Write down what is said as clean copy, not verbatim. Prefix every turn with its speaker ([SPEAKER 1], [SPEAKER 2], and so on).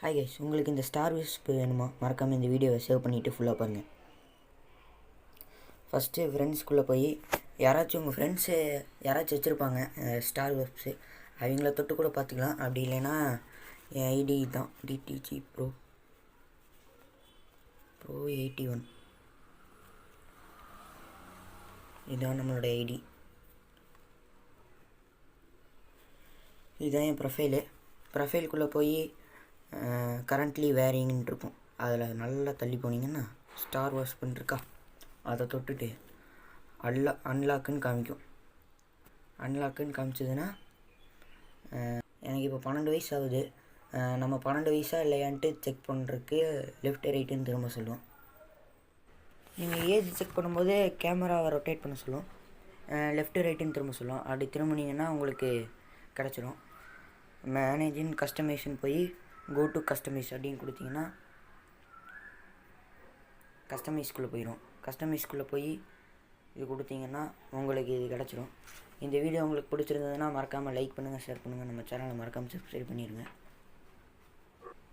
[SPEAKER 1] Hi guys, உங்களுக்கு இந்த star விஸ்ப் வேணுமா? மறக்காமல் இந்த வீடியோவை சேவ் பண்ணிவிட்டு ஃபுல்லாக பாருங்கள். ஃபஸ்ட்டு ஃப்ரெண்ட்ஸ்குள்ளே போய் யாராச்சும் உங்கள் ஃப்ரெண்ட்ஸு யாராச்சும் வச்சுருப்பாங்க ஸ்டார் விஸ்ப்ஸு, அவங்கள தொட்டு கூட பார்த்துக்கலாம். அப்படி இல்லைன்னா என் ஐடி தான் டிடிஜி ப்ரோ 81. இதுதான் நம்மளோட ஐடி. இதுதான் என் ப்ரொஃபைலுக்குள்ளே போய் கரண்ட்லி வேரிங்னு இருக்கும். அதில் நல்லா தள்ளி போனீங்கன்னா ஸ்டார் விஸ்ப்னு இருக்கா, அதை தொட்டுட்டு அன்லாக்குன்னு காமிக்கும். அன்லாக்குன்னு காமிச்சதுன்னா எனக்கு இப்போ 12 வயசு ஆகுது. நம்ம 12 வயசா இல்லையான்ட்டு செக் பண்ணுறதுக்கு லெஃப்ட் ரைட்டுன்னு திரும்ப சொல்லுவோம். நீங்கள் ஏஜ் செக் பண்ணும்போது கேமராவை ரொட்டேட் பண்ண சொல்லுவோம், லெஃப்ட் ரைட்டுன்னு திரும்ப சொல்லுவோம். அப்படி திரும்பினீங்கன்னா உங்களுக்கு கிடச்சிரும். மேனேஜின் கஸ்டமைசேஷன் போய் கோ டு கஸ்டமைஸ் அப்படின்னு கொடுத்தீங்கன்னா கஸ்டமைஸ்குள்ளே போயிடும். கஸ்டமைஸ்குள்ளே போய் இது கொடுத்தீங்கன்னா உங்களுக்கு இது கிடச்சிரும். இந்த வீடியோ உங்களுக்கு பிடிச்சிருந்ததுன்னா மறக்காமல் லைக் பண்ணுங்கள், ஷேர் பண்ணுங்கள், நம்ம சேனலை மறக்காமல் சப்ஸ்கிரைப் பண்ணிடுங்க.